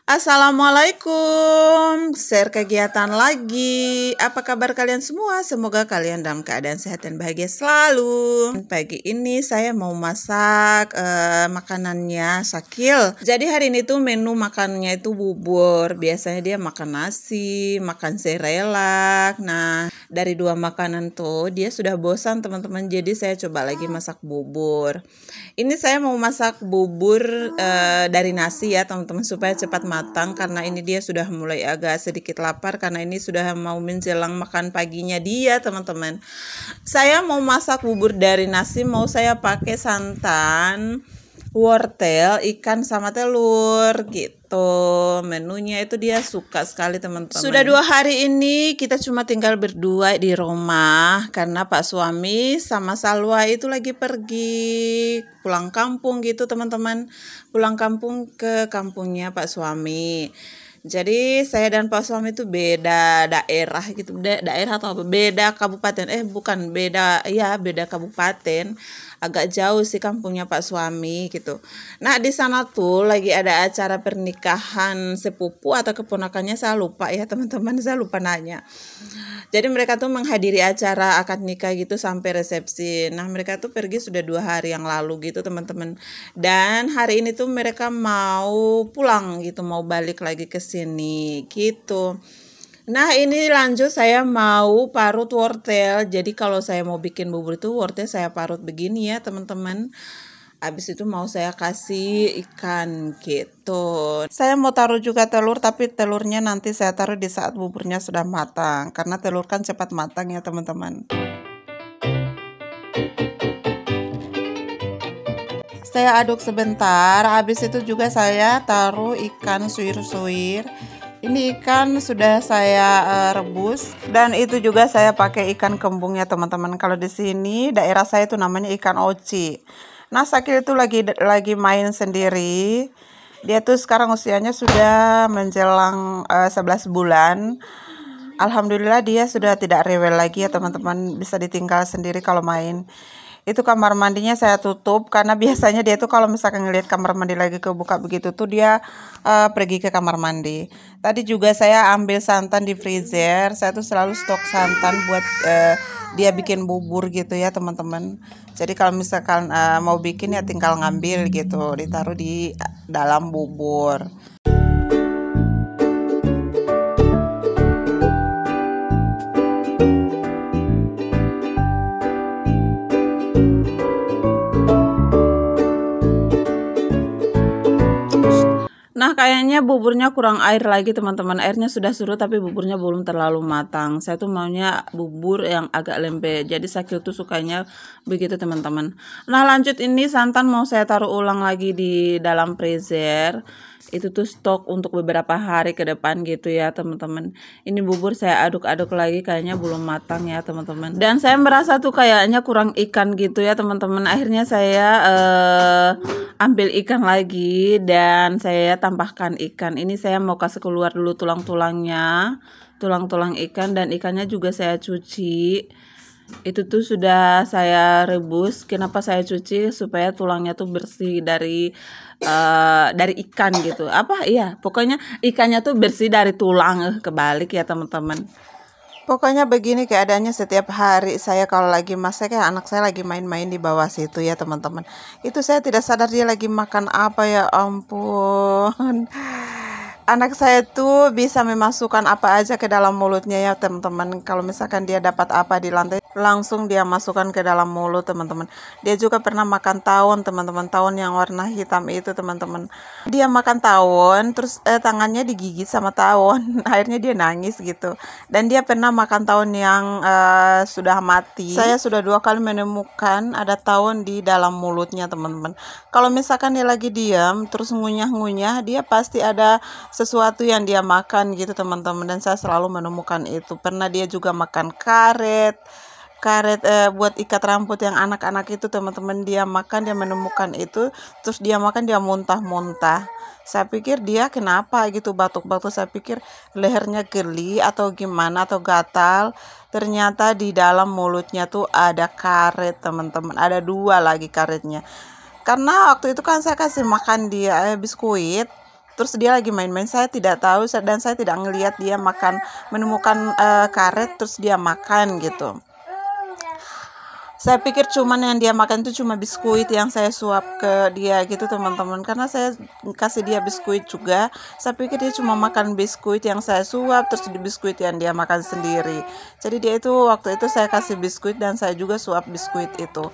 Assalamualaikum, share kegiatan lagi. Apa kabar kalian semua? Semoga kalian dalam keadaan sehat dan bahagia selalu. Pagi ini saya mau masak makanannya Sakil. Jadi hari ini tuh menu makannya itu bubur. Biasanya dia makan nasi, makan serelak. Nah, dari dua makanan tuh dia sudah bosan teman-teman. Jadi saya coba lagi masak bubur. Ini saya mau masak bubur dari nasi ya teman-teman, supaya cepat matang, karena ini dia sudah mulai agak sedikit lapar karena ini sudah mau menjelang makan paginya dia teman-teman. Saya mau masak bubur dari nasi, mau saya pakai santan, wortel, ikan sama telur gitu. Menunya itu dia suka sekali teman-teman. Sudah 2 hari ini kita cuma tinggal berdua di rumah karena Pak suami sama Salwa itu lagi pergi pulang kampung gitu teman-teman. Pulang kampung ke kampungnya Pak suami. Jadi saya dan Pak suami itu beda daerah gitu, daerah atau apa? Beda kabupaten, bukan beda, ya beda kabupaten, agak jauh sih kampungnya Pak suami gitu. Nah di sana tuh lagi ada acara pernikahan sepupu atau keponakannya, saya lupa ya teman-teman, saya lupa nanya. Jadi mereka tuh menghadiri acara akad nikah gitu sampai resepsi. Nah mereka tuh pergi sudah 2 hari yang lalu gitu teman-teman. Dan hari ini tuh mereka mau pulang gitu, mau balik lagi ke sini gitu. Nah ini lanjut saya mau parut wortel. Jadi kalau saya mau bikin bubur itu wortel saya parut begini ya teman-teman. Habis itu mau saya kasih ikan gitu. Saya mau taruh juga telur, tapi telurnya nanti saya taruh di saat buburnya sudah matang, karena telur kan cepat matang ya teman-teman. Saya aduk sebentar, habis itu juga saya taruh ikan suwir-suwir. Ini ikan sudah saya rebus, dan itu juga saya pakai ikan kembung ya teman-teman. Kalau di sini daerah saya itu namanya ikan oci. Nah Sakil itu lagi main sendiri. Dia tuh sekarang usianya sudah menjelang 11 bulan. Alhamdulillah dia sudah tidak rewel lagi ya teman-teman, bisa ditinggal sendiri kalau main. Itu kamar mandinya saya tutup karena biasanya dia tuh kalau misalkan ngelihat kamar mandi lagi kebuka begitu tuh dia pergi ke kamar mandi. Tadi juga saya ambil santan di freezer. Saya tuh selalu stok santan buat dia bikin bubur gitu ya teman-teman. Jadi kalau misalkan mau bikin ya tinggal ngambil gitu, ditaruh di dalam bubur. Nah kayaknya buburnya kurang air lagi teman-teman. Airnya sudah surut tapi buburnya belum terlalu matang. Saya tuh maunya bubur yang agak lembek. Jadi Sakil tuh sukanya begitu teman-teman. Nah lanjut, ini santan mau saya taruh ulang lagi di dalam freezer. Itu tuh stok untuk beberapa hari ke depan gitu ya teman-teman. Ini bubur saya aduk-aduk lagi, kayaknya belum matang ya teman-teman. Dan saya merasa tuh kayaknya kurang ikan gitu ya teman-teman. Akhirnya saya ambil ikan lagi dan saya tambahkan ikan. Ini saya mau kasih keluar dulu tulang-tulangnya, tulang-tulang ikan, dan ikannya juga saya cuci. Itu tuh sudah saya rebus. Kenapa saya cuci? Supaya tulangnya tuh bersih dari ikan gitu. Pokoknya ikannya tuh bersih dari tulang. Kebalik ya teman-teman. Pokoknya begini keadaannya setiap hari saya kalau lagi masak ya, anak saya lagi main-main di bawah situ ya teman-teman. Itu saya tidak sadar dia lagi makan apa, ya ampun. Anak saya tuh bisa memasukkan apa aja ke dalam mulutnya ya teman-teman. Kalau misalkan dia dapat apa di lantai, langsung dia masukkan ke dalam mulut teman-teman. Dia juga pernah makan tawon teman-teman, tawon yang warna hitam itu teman-teman. Dia makan tawon terus tangannya digigit sama tawon. Akhirnya dia nangis gitu. Dan dia pernah makan tawon yang sudah mati. Saya sudah 2 kali menemukan ada tawon di dalam mulutnya teman-teman. Kalau misalkan dia lagi diam terus ngunyah-ngunyah, dia pasti ada sesuatu yang dia makan gitu teman-teman. Dan saya selalu menemukan itu. Pernah dia juga makan karet buat ikat rambut yang anak-anak itu teman-teman. Dia makan, dia menemukan itu, terus dia makan, dia muntah-muntah. Saya pikir dia kenapa gitu, batuk-batuk. Saya pikir lehernya geli atau gimana, atau gatal. Ternyata di dalam mulutnya tuh ada karet teman-teman, ada 2 lagi karetnya. Karena waktu itu kan saya kasih makan dia biskuit. terus dia lagi main-main, saya tidak tahu dan saya tidak ngelihat dia menemukan karet terus dia makan gitu. Saya pikir cuman yang dia makan itu cuma biskuit yang saya suap ke dia gitu teman-teman, karena saya kasih dia biskuit juga. Saya pikir dia cuma makan biskuit yang saya suap terus di biskuit yang dia makan sendiri. Jadi dia itu waktu itu saya kasih biskuit dan saya juga suap biskuit itu.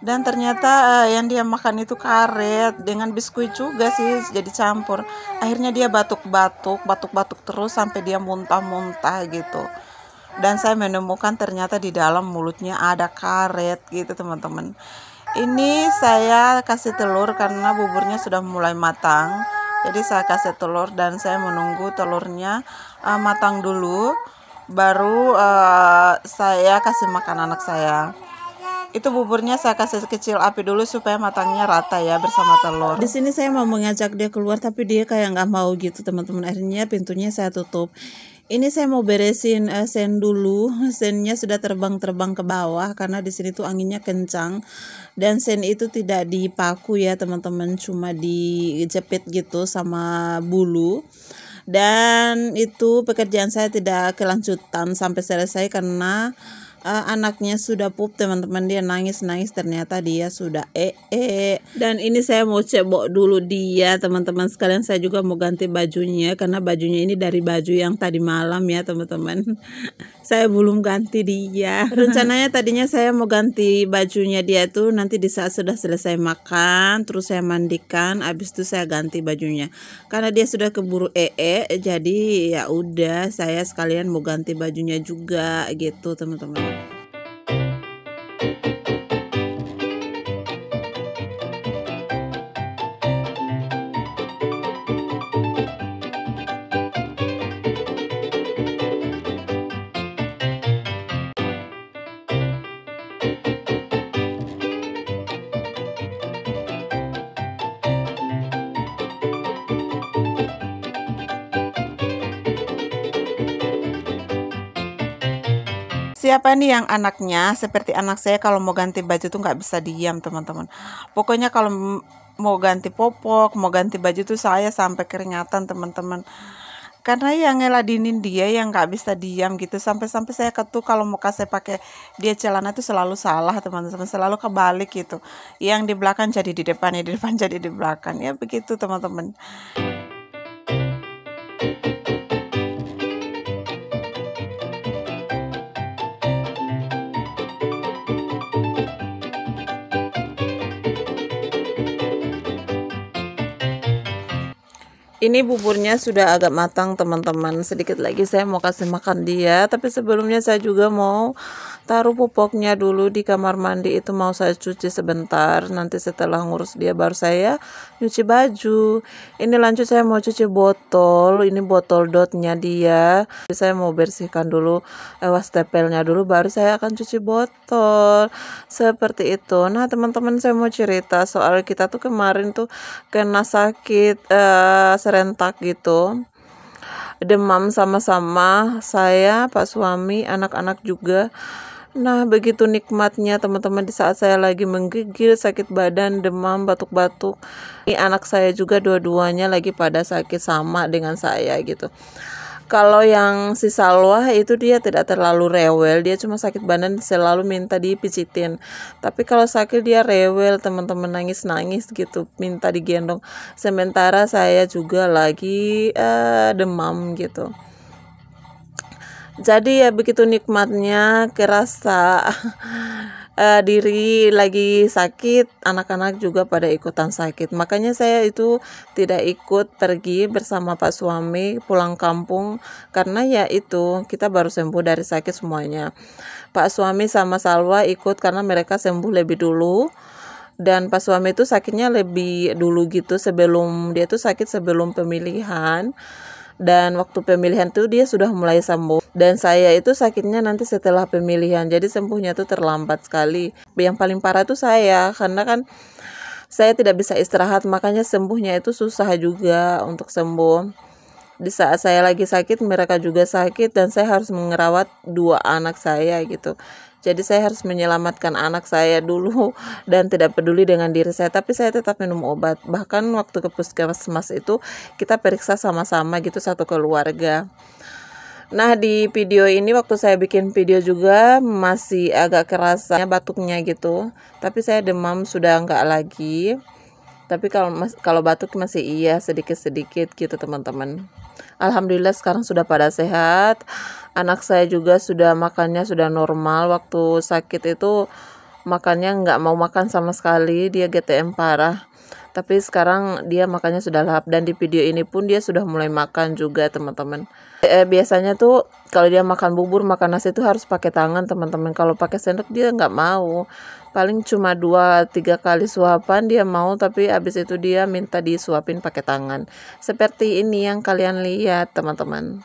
Dan ternyata yang dia makan itu karet dengan biskuit juga sih, jadi campur. Akhirnya dia batuk-batuk terus sampai dia muntah-muntah gitu. Dan saya menemukan ternyata di dalam mulutnya ada karet gitu teman-teman. Ini saya kasih telur karena buburnya sudah mulai matang. Jadi saya kasih telur dan saya menunggu telurnya matang dulu, baru saya kasih makan anak saya. Itu buburnya saya kasih kecil api dulu supaya matangnya rata ya bersama telur. Di sini saya mau mengajak dia keluar tapi dia kayak nggak mau gitu teman-teman. Akhirnya pintunya saya tutup. Ini saya mau beresin sen dulu. Sennya sudah terbang-terbang ke bawah karena di sini tuh anginnya kencang. Dan sen itu tidak dipaku ya teman-teman, cuma dijepit gitu sama bulu. Dan itu pekerjaan saya tidak kelanjutan sampai selesai karena anaknya sudah pup teman-teman, dia nangis ternyata dia sudah dan ini saya mau cebok dulu dia teman-teman sekalian. Saya juga mau ganti bajunya karena bajunya ini dari baju yang tadi malam ya teman-teman. Saya belum ganti dia. Rencananya tadinya saya mau ganti bajunya dia tuh nanti di saat sudah selesai makan, terus saya mandikan, habis itu saya ganti bajunya karena dia sudah keburu jadi ya udah saya sekalian mau ganti bajunya juga gitu teman-teman. Siapa nih yang anaknya seperti anak saya kalau mau ganti baju tuh nggak bisa diam teman-teman. Pokoknya kalau mau ganti popok, mau ganti baju tuh saya sampai keringatan teman-teman. Karena yang ngeladinin dia yang nggak bisa diam gitu, sampai-sampai saya ketuk kalau mau kasih pakai dia celana itu selalu salah teman-teman, selalu kebalik gitu. Yang di belakang jadi di depan, yang di depan jadi di belakang, ya begitu teman-teman. Ini buburnya sudah agak matang teman-teman. Sedikit lagi saya mau kasih makan dia, tapi sebelumnya saya juga mau taruh pupoknya dulu di kamar mandi. Itu mau saya cuci sebentar, nanti setelah ngurus dia baru saya nyuci baju. Ini lanjut saya mau cuci botol. Ini botol dotnya dia. Saya mau bersihkan dulu wastafel-nya dulu, baru saya akan cuci botol seperti itu. Nah teman-teman, saya mau cerita soal kita tuh kemarin tuh kena sakit serentak gitu, demam sama-sama, saya, pak suami, anak-anak juga. Nah begitu nikmatnya teman-teman, di saat saya lagi menggigil, sakit badan, demam, batuk-batuk, ini anak saya juga dua-duanya lagi pada sakit sama dengan saya gitu. Kalau yang si Salwa itu dia tidak terlalu rewel, dia cuma sakit badan selalu minta dipijitin. Tapi kalau sakit dia rewel teman-teman, nangis-nangis gitu, minta digendong. Sementara saya juga lagi demam gitu. Jadi ya begitu nikmatnya, kerasa diri lagi sakit, anak-anak juga pada ikutan sakit. Makanya saya itu tidak ikut pergi bersama pak suami pulang kampung, karena ya itu kita baru sembuh dari sakit semuanya. Pak suami sama Salwa ikut karena mereka sembuh lebih dulu, dan pak suami itu sakitnya lebih dulu gitu, sebelum dia tuh sakit sebelum pemilihan. Dan waktu pemilihan tuh dia sudah mulai sembuh, dan saya itu sakitnya nanti setelah pemilihan, jadi sembuhnya tuh terlambat sekali. Yang paling parah tuh saya, karena kan saya tidak bisa istirahat, makanya sembuhnya itu susah juga untuk sembuh. Di saat saya lagi sakit mereka juga sakit, dan saya harus merawat dua anak saya gitu. Jadi saya harus menyelamatkan anak saya dulu dan tidak peduli dengan diri saya, tapi saya tetap minum obat. Bahkan waktu ke puskesmas itu kita periksa sama-sama gitu satu keluarga. Nah, di video ini waktu saya bikin video juga masih agak kerasa batuknya gitu, tapi saya demam sudah enggak lagi. Tapi kalau batuk masih iya sedikit-sedikit gitu teman-teman. Alhamdulillah sekarang sudah pada sehat. Anak saya juga sudah makannya sudah normal. Waktu sakit itu makannya nggak mau makan sama sekali, dia GTM parah. Tapi sekarang dia makannya sudah lahap, dan di video ini pun dia sudah mulai makan juga teman-teman. Biasanya tuh kalau dia makan bubur, makan nasi itu harus pakai tangan teman-teman. Kalau pakai sendok dia nggak mau. Paling cuma 2-3 kali suapan dia mau, tapi habis itu dia minta disuapin pakai tangan. Seperti ini yang kalian lihat teman-teman.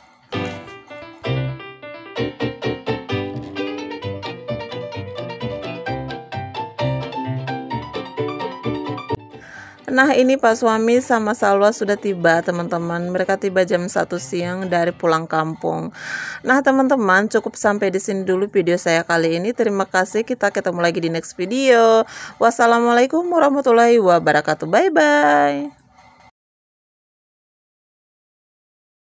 Nah, ini Pak suami sama Salwa sudah tiba teman-teman. Mereka tiba jam 1 siang dari pulang kampung. Nah teman-teman, cukup sampai di sini dulu video saya kali ini. Terima kasih, kita ketemu lagi di next video. Wassalamualaikum warahmatullahi wabarakatuh. Bye bye.